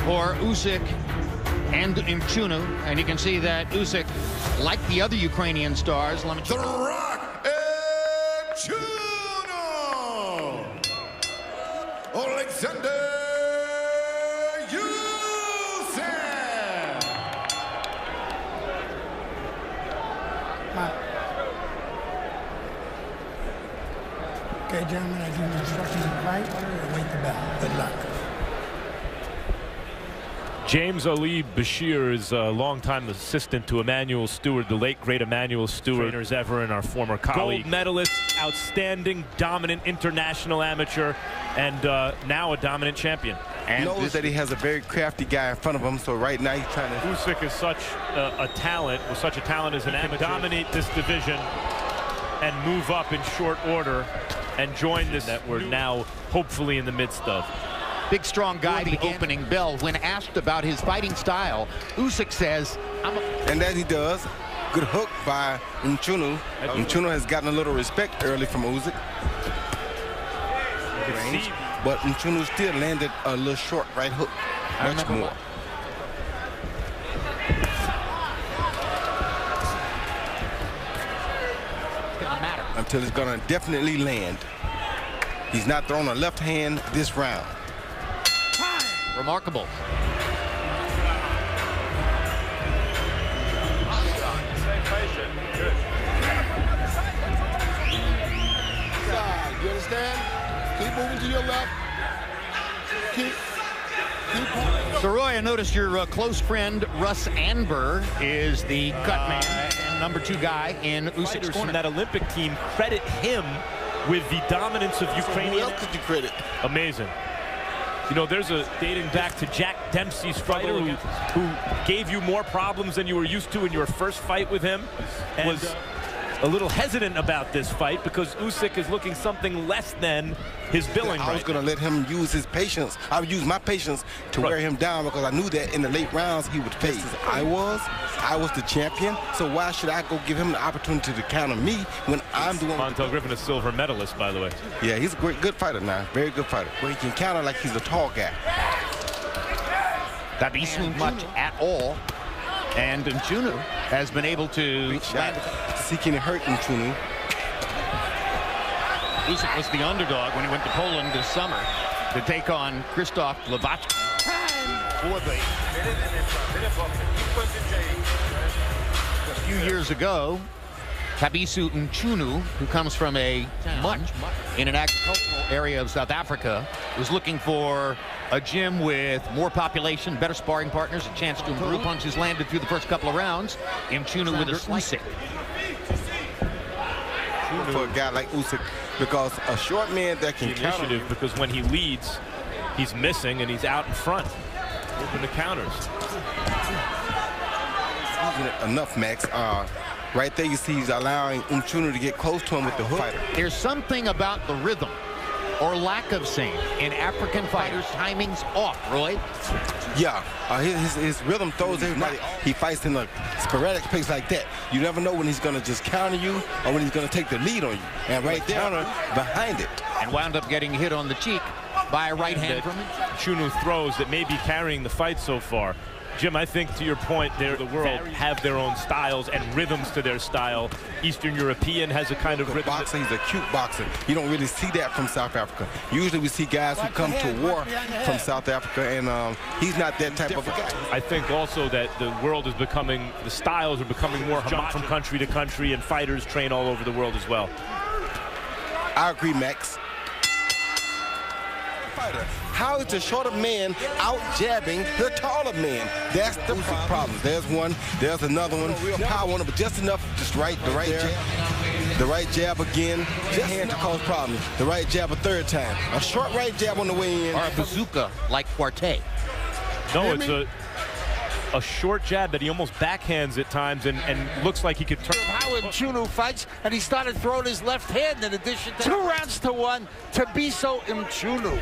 for Usyk and Mchunu, and you can see that Usyk, like the other Ukrainian stars, The Rock Mchunu, Alexander Usyk. Okay, gentlemen, I give you instructions to fight. Await the bell. Good luck. James Ali Bashir is a longtime assistant to Emmanuel Stewart, the late great Emmanuel Stewart, trainers ever, and our former colleague. Gold medalist, outstanding, dominant international amateur, and now a dominant champion. And knows that he has a very crafty guy in front of him, so right now he's trying to... Usyk is such a talent, with such a talent as an amateur, dominate this division and move up in short order and join this that we're now hopefully in the midst of. Big, strong guy, the opening bell. When asked about his fighting style, Usyk says, And that he does. Good hook by Mchunu. Mchunu has gotten a little respect early from Usyk. Range, but Mchunu still landed a little short right hook. Much more. Until it's gonna definitely land. He's not throwing a left hand this round. Remarkable. You understand? Keep moving to your left. Keep So, Roy, I noticed your close friend Russ Anber is the cut man and #2 guy in Usyk's corner. From that Olympic team credit him with the dominance of Ukrainian. Who else could you credit? Amazing. You know, there's a dating back to Jack Dempsey's fighter who gave you more problems than you were used to in your first fight with him, and was a little hesitant about this fight because Usyk is looking something less than his billing. I was going to let him use his patience. I would use my patience to wear him down because I knew that in the late rounds he would face. I was the champion, so why should I go give him the opportunity to counter me when I'm doing? Montel Griffin, a silver medalist, by the way. Yeah, he's a good fighter now, very good fighter. Where he can counter like he's a tall guy. That isn't much at all. And Mchunu has been able to seeking to hurt Mchunu. Usyk was the underdog when he went to Poland this summer to take on Krzysztof Lewacki. A few years ago, Tabisu Mchunu, who comes from in an agricultural area of South Africa, was looking for a gym with more population, better sparring partners, a chance to improve. Punches landed through the first couple of rounds. Mchunu with a Usyk. For a guy like Usyk, because a short man that can counter, because when he leads, he's missing and he's out in front. Open to counters. Enough, Max. Right there, you see he's allowing Mchunu to get close to him with the hook. There's something about the rhythm, or lack of same, in African fighters. Timing's off, Roy. Yeah, his rhythm throws everybody. He fights in a sporadic pace like that. You never know when he's going to just counter you or when he's going to take the lead on you. And right there, behind it. And wound up getting hit on the cheek by a right hand from Mchunu throws that may be carrying the fight so far. Jim, I think to your point, the world have their own styles and rhythms to their style. Eastern European has a kind of rhythm. Boxing, he's a cute boxer. You don't really see that from South Africa. Usually we see guys who come to war from South Africa, and he's not that type of a guy. I think also that the world is becoming, the styles are becoming more homogenous from country to country, and fighters train all over the world as well. I agree, Max. How is the shorter man out jabbing the taller man? That's the problem. There's one, there's another one. Real power on it, but just enough, just the right jab. The right jab again, just hand to cause problems. The right jab a third time. A short right jab on the way in. Or a bazooka like Quartet. No, it's a short jab that he almost backhands at times and looks like he could turn. How Mchunu fights, and he started throwing his left hand in addition to 2 rounds to 1. Tabiso Mchunu.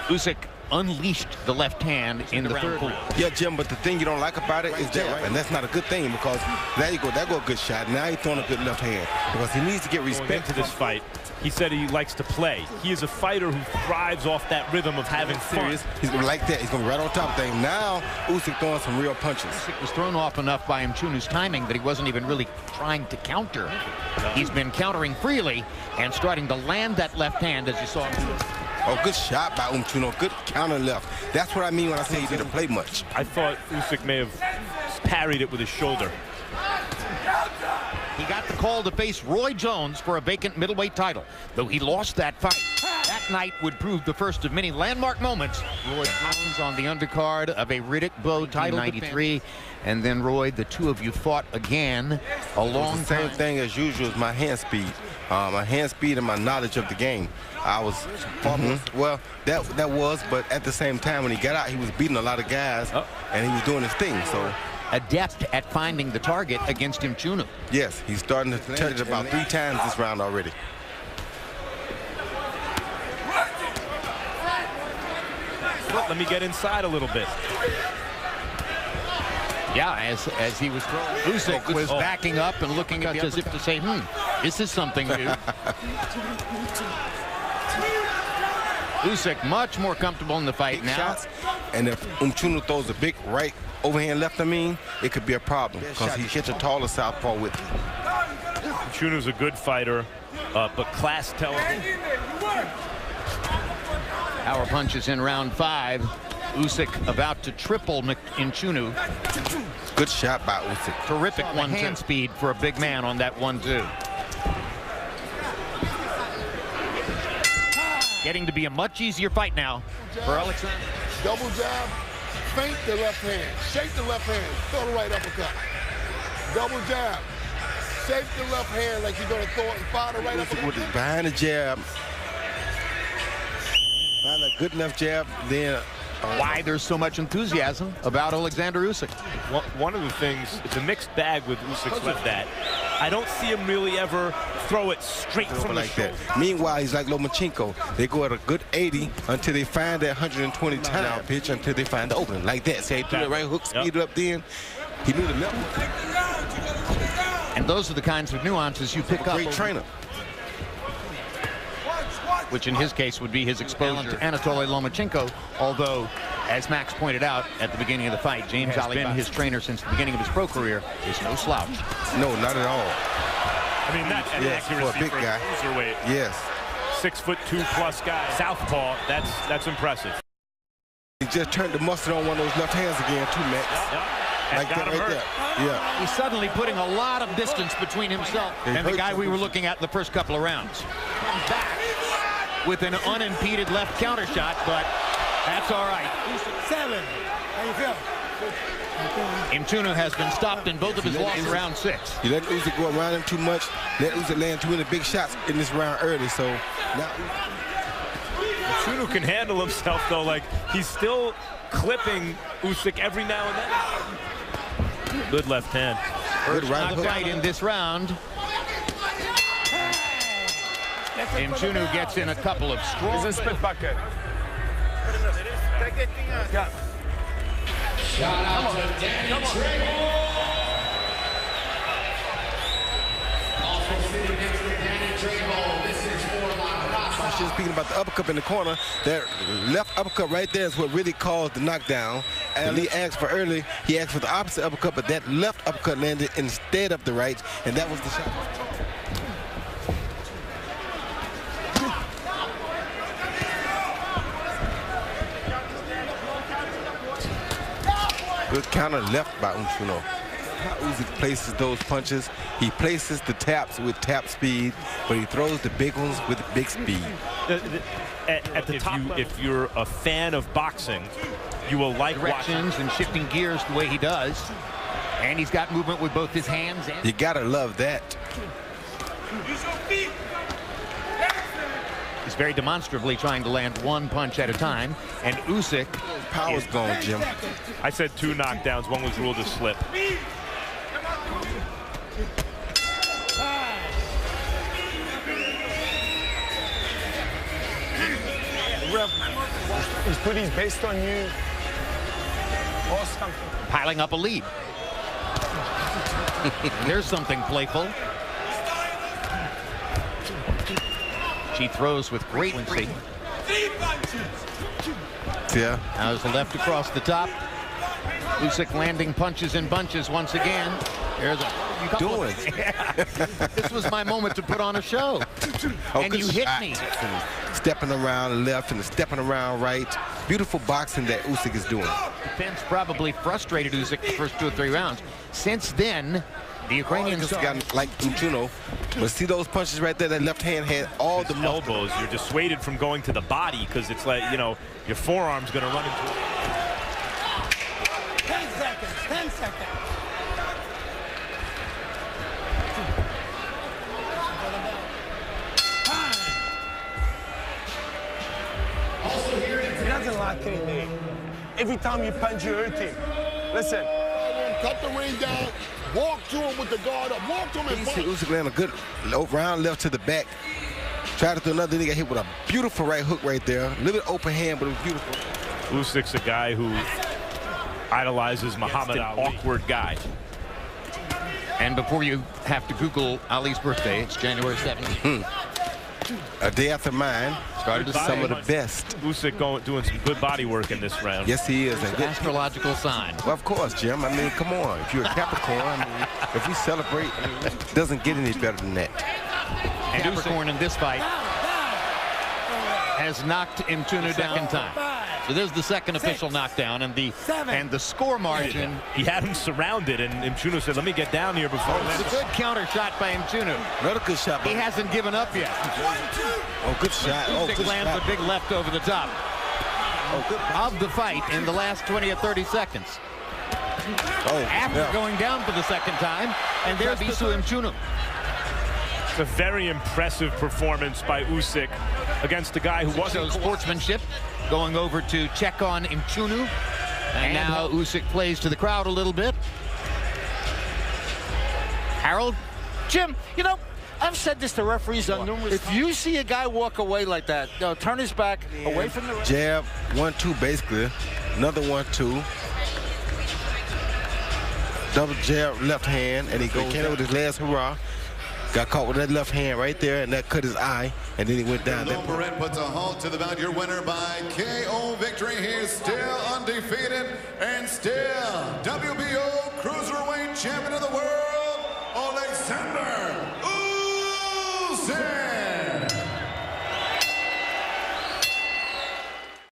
Usyk unleashed the left hand in the third round. Yeah, Jim, but the thing you don't like about it is that, and that's not a good thing, because there go a good shot. Now he's throwing a good left hand because he needs to get respect to this fight. He said he likes to play. He is a fighter who thrives off that rhythm of having fun. He's going to like that. He's going to be right on top of things. Now, Usyk throwing some real punches. Usyk was thrown off enough by Mchunu's timing that he wasn't even really trying to counter. He's been countering freely and starting to land that left hand, as you saw him do. Oh, good shot by Mchunu. Good counter left. That's what I mean when I say he didn't play much. I thought Usyk may have parried it with his shoulder. He got the call to face Roy Jones for a vacant middleweight title, though he lost that fight. That night would prove the first of many landmark moments. Roy Jones on the undercard of a Riddick Bowe title in '93, and then Roy, the two of you fought again a long time. Same thing as usual as my hand speed. My hand speed and my knowledge of the game. I was, well, that was, but at the same time, when he got out, he was beating a lot of guys, and he was doing his thing, so. Adept at finding the target against Mchunu. Yes, he's starting to touch it about 3 times this round already. Let me get inside a little bit. Yeah, as he was throwing, Usyk was backing up and looking at as if to say, this is something new. Usyk much more comfortable in the fight now. Shots, and if Mchunu throws a big right overhand left, it could be a problem because he hits a taller southpaw with it. Mchunu's a good fighter, but class tells him. Power punches in round 5. Usyk about to triple Mchunu. Good shot by Usyk. Terrific hand speed for a big man on that 1-2. Getting to be a much easier fight now for Alexander. Double jab, feint the left hand, shake the left hand, throw the right uppercut. Double jab, shake the left hand like you're going to throw it and fire the right uppercut. With it behind the jab, find a good enough jab, then why there's so much enthusiasm about Alexander Usyk. One of the things, it's a mixed bag with Usyk's left that. I don't see him really ever throw it straight from like that. Meanwhile, he's like Lomachenko. They go at a good 80 until they find that 120 time pitch until they find the opening. Like that. Say, threw the right hook, speed it up then. He knew the level. And those are the kinds of nuances you pick up. Great trainer. Which in his case would be his exposure to Anatoly Lomachenko, although, as Max pointed out at the beginning of the fight, James Ali, been his trainer since the beginning of his pro career, is no slouch. No, not at all. I mean, that's an accuracy for a big guy. Cruiserweight. Yes. 6'2" guy. Southpaw, that's impressive. He just turned the mustard on one of those left hands again, too, Max. Like that right there. Yeah. He's suddenly putting a lot of distance between himself and the guy we were looking at in the first couple of rounds. Comes back with an unimpeded left counter shot, but that's all right. 7. How you feel? Mchunu has been stopped in both of his losses round 6. You let Usyk go around him too much. Let Usyk land too many big shots in this round early. So now Mchunu can handle himself though. Like he's still clipping Usyk every now and then. Good left hand. Good right fight in this round. Mchunu gets in a couple of strong. Shout out to Danny Trejo. Also sitting next to Danny Trejo. This is for La Raza. Speaking about the uppercut in the corner, that left uppercut right there is what really caused the knockdown. Ali asked for early, he asked for the opposite uppercut, but that left uppercut landed instead of the right, and that was the shot. Good counter left by Mchunu. How Usyk places those punches. He places the taps with tap speed, but he throws the big ones with big speed. At the top, if you're a fan of boxing, you will like directions and shifting gears the way he does. And he's got movement with both his hands. And you gotta love that. He's very demonstrably trying to land one punch at a time, and Usyk power's gone, Jim. I said 2 knockdowns. One was ruled a slip. He's put his best on you or something. Piling up a lead. There's something playful. She throws with great frequency. Yeah. Now there's the left across the top. Usyk landing punches in bunches once again. There's a couple of, yeah. This was my moment to put on a show. And you hit me. Stepping around left and stepping around right. Beautiful boxing that Usyk is doing. Defense probably frustrated Usyk the first 2 or 3 rounds. Since then, the Ukrainians got like Mchunu. But see those punches right there? That left hand had all the elbows. You're dissuaded from going to the body because it's like, you know, your forearm's going to run into it. 10 seconds. 10 seconds. He doesn't like it, man. Every time you punch, you hurt him. Listen. Cut the ring down. Walk to him with the guard up. Walk to him and punch. Usyk landed a good round left to the back. Tried to do another, then he got hit with a beautiful right hook right there. A little bit open hand, but it was beautiful. Usyk's a guy who idolizes Muhammad Ali. Awkward guy. And before you have to Google Ali's birthday, it's January 17th. A day after mine. Started to some of the best. Usyk doing some good body work in this round. Yes, he is. It's an astrological sign. Well, of course, Jim. I mean, come on. If you're a Capricorn, I mean, if we celebrate, I mean, it doesn't get any better than that. And Capricorn in this fight has knocked Mchunu down second time. So there's the second official knockdown, and the score margin. He had him surrounded, and Mchunu said, "Let me get down here before." It's a good counter shot by Mchunu. Another good shot. He hasn't given up yet. Oh, good shot. Oh, good lands shot. a big left over the top. Oh, good. Of the fight in the last 20 or 30 seconds. After going down for the second time, and there's Mchunu. It's a very impressive performance by Usyk against a guy who wasn't sportsmanship, going over to check on Mchunu, and now Usyk plays to the crowd a little bit. Harold? Jim, you know, I've said this to referees on numerous times. If you see a guy walk away like that, turn his back away from the jab, 1-2 basically. Another 1-2. Double jab, left hand, and he goes in with his last hurrah. Got caught with that left hand right there, and that cut his eye, and then he went down. Lompinee puts a halt to the bout. Your winner by KO victory. He is still undefeated and still WBO Cruiserweight Champion of the World.